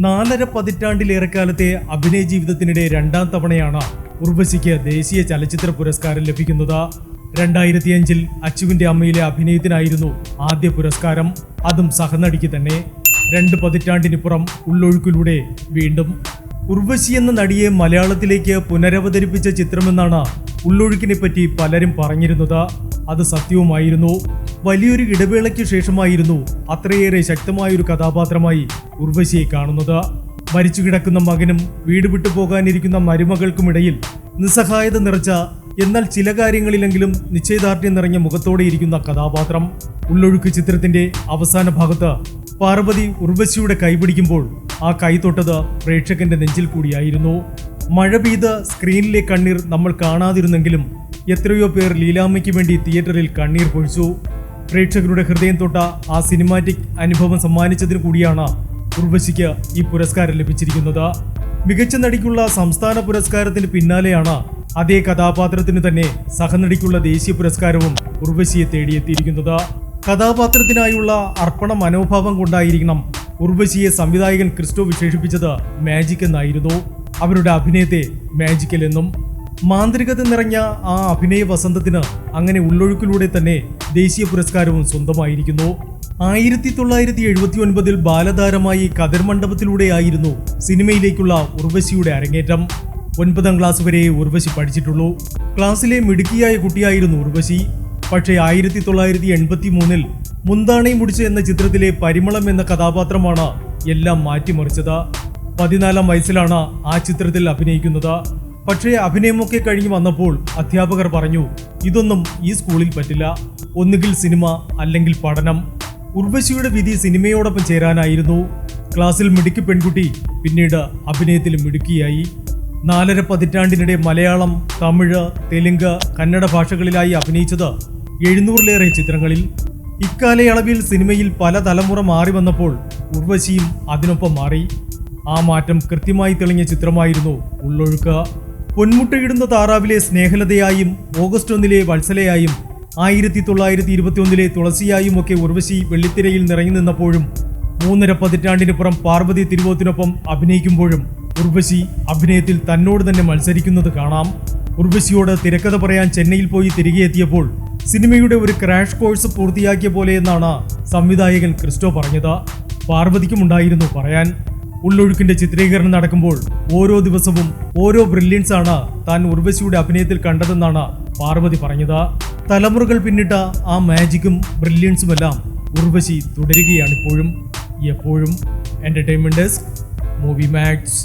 4.5 പതിറ്റാണ്ടിലേറെക്കാലത്തെ അഭിനയ ജീവിതത്തിനിടെ രണ്ടാം തവണയാണ് ഉർവശിക്ക് ദേശീയ ചലച്ചിത്ര പുരസ്കാരം ലഭിക്കുന്നത്. 2005-ൽ അച്ചുവിന്റെ അമ്മയിലെ അഭിനയത്തിനായിരുന്നു ആദ്യ പുരസ്കാരം, അതും സഹനടിക്ക് തന്നെ. 2 പതിറ്റാണ്ടിനിപ്പുറം ഉള്ളൊഴുക്കിലൂടെ വീണ്ടും ഉർവശി എന്ന നടിയെ മലയാളത്തിലേക്ക് പുനരവതരിപ്പിച്ച ചിത്രമെന്നാണ് ഉള്ളൊഴുക്കിനെ പറ്റി പലരും പറഞ്ഞിരുന്നത്. അത് സത്യവുമായിരുന്നു. വലിയൊരു ഇടവേളയ്ക്ക് ശേഷമായിരുന്നു അത്രയേറെ ശക്തമായൊരു കഥാപാത്രമായി ഉർവശിയെ കാണുന്നത്. മരിച്ചു കിടക്കുന്ന മകനും വീട് വിട്ടു പോകാനിരിക്കുന്ന മരുമകൾക്കുമിടയിൽ നിസ്സഹായത നിറച്ച, എന്നാൽ ചില കാര്യങ്ങളിലെങ്കിലും നിശ്ചയദാർഢ്യം നിറഞ്ഞ മുഖത്തോടെ ഇരിക്കുന്ന കഥാപാത്രം. ഉള്ളൊഴുക്ക് ചിത്രത്തിന്റെ അവസാന ഭാഗത്ത് പാർവതി ഉർവശിയുടെ കൈപിടിക്കുമ്പോൾ ആ കൈ തൊട്ടത് പ്രേക്ഷകന്റെ നെഞ്ചിൽ കൂടിയായിരുന്നു. മഴ പെയ്ത് സ്ക്രീനിലെ കണ്ണീർ നമ്മൾ കാണാതിരുന്നെങ്കിലും എത്രയോ പേർ ലീലാമ്മയ്ക്ക് വേണ്ടി തിയേറ്ററിൽ കണ്ണീർ പൊഴിച്ചു. പ്രേക്ഷകരുടെ ഹൃദയം തൊട്ട ആ സിനിമാറ്റിക് അനുഭവം സമ്മാനിച്ചതിന് കൂടിയാണ് ഉർവശിക്ക് ഈ പുരസ്കാരം ലഭിച്ചിരിക്കുന്നത്. മികച്ച നടിക്കുള്ള സംസ്ഥാന പുരസ്കാരത്തിന് പിന്നാലെയാണ് അതേ കഥാപാത്രത്തിന് തന്നെ സഹനടിക്കുള്ള ദേശീയ പുരസ്കാരവും ഉർവശിയെ തേടിയെത്തിയിരിക്കുന്നത്. കഥാപാത്രത്തിനായുള്ള അർപ്പണ മനോഭാവം കൊണ്ടായിരിക്കണം ഉർവശിയെ സംവിധായകൻ ക്രിസ്റ്റോ വിശേഷിപ്പിച്ചത് മാജിക് എന്നായിരുന്നു. അവരുടെ അഭിനയത്തെ മാജിക്കൽ എന്നും. മാന്ത്രികത നിറഞ്ഞ ആ അഭിനയ വസന്തത്തിന് അങ്ങനെ ഉള്ളൊഴുക്കിലൂടെ തന്നെ ദേശീയ പുരസ്കാരവും സ്വന്തമായിരിക്കുന്നു. 1979-ൽ ബാലതാരമായി കതിർ മണ്ഡപത്തിലൂടെയായിരുന്നു സിനിമയിലേക്കുള്ള ഉർവശിയുടെ അരങ്ങേറ്റം. 9ാം ക്ലാസ് വരെ ഉർവശി പഠിച്ചിട്ടുള്ളൂ. ക്ലാസ്സിലെ മിടുക്കിയായ കുട്ടിയായിരുന്നു ഉർവശി. പക്ഷേ 1983-ൽ മുന്താണി മുടിച്ച് എന്ന ചിത്രത്തിലെ പരിമളം എന്ന കഥാപാത്രമാണ് എല്ലാം മാറ്റിമറിച്ചത്. 14-ാം വയസ്സിലാണ് ആ ചിത്രത്തിൽ അഭിനയിക്കുന്നത്. പക്ഷേ അഭിനയമൊക്കെ കഴിഞ്ഞു വന്നപ്പോൾ അധ്യാപകർ പറഞ്ഞു, ഇതൊന്നും ഈ സ്കൂളിൽ പറ്റില്ല, ഒന്നുകിൽ സിനിമ അല്ലെങ്കിൽ പഠനം. ഉർവശിയുടെ വിധി സിനിമയോടൊപ്പം ചേരാനായിരുന്നു. ക്ലാസ്സിൽ മിടുക്കി പെൺകുട്ടി പിന്നീട് അഭിനയത്തിലും മിടുക്കിയായി. 4.5 പതിറ്റാണ്ടിനിടെ മലയാളം, തമിഴ്, തെലുങ്ക്, കന്നഡ ഭാഷകളിലായി അഭിനയിച്ചത് 700-ലേറെ ചിത്രങ്ങളിൽ. ഇക്കാലയളവിൽ സിനിമയിൽ പല തലമുറ മാറി വന്നപ്പോൾ ഉർവശിയും അതിനൊപ്പം മാറി. ആ മാറ്റം കൃത്യമായി തെളിഞ്ഞ ചിത്രമായിരുന്നു ഉള്ളൊഴുക്ക്. പൊന്മുട്ടയിടുന്ന താറാവിലെ സ്നേഹലതയായും ഓഗസ്റ്റ് 1-ലെ വത്സലയായും 1921-ലെ തുളസിയായും ഒക്കെ ഉർവശി വെള്ളിത്തിരയിൽ നിറഞ്ഞു നിന്നപ്പോഴും 3.5 പതിറ്റാണ്ടിനിപ്പുറം പാർവതി തിരുവോത്തിനൊപ്പം അഭിനയിക്കുമ്പോഴും ഉർവശി അഭിനയത്തിൽ തന്നോട് തന്നെ മത്സരിക്കുന്നത് കാണാം. ഉർവശിയോട് തിരക്കഥ പറയാൻ ചെന്നൈയിൽ പോയി തിരികെ എത്തിയപ്പോൾ സിനിമയുടെ ഒരു ക്രാഷ് കോഴ്സ് പൂർത്തിയാക്കിയ പോലെ എന്നാണ് സംവിധായകൻ ക്രിസ്റ്റോ പറഞ്ഞത്. പാർവതിക്കുമുണ്ടായിരുന്നു പറയാൻ. ഉള്ളൊഴുക്കിന്റെ ചിത്രീകരണം നടക്കുമ്പോൾ ഓരോ ദിവസവും ഓരോ ബ്രില്യൻസ് ആണ് താൻ ഉർവശിയുടെ അഭിനയത്തിൽ കണ്ടതെന്നാണ് പാർവതി പറഞ്ഞത്. തലമുറകൾ പിന്നിട്ട ആ മാജിക്കും ബ്രില്യൻസുമെല്ലാം ഉർവശി തുടരുകയാണിപ്പോഴും എപ്പോഴും. Entertainment desk, Movie max.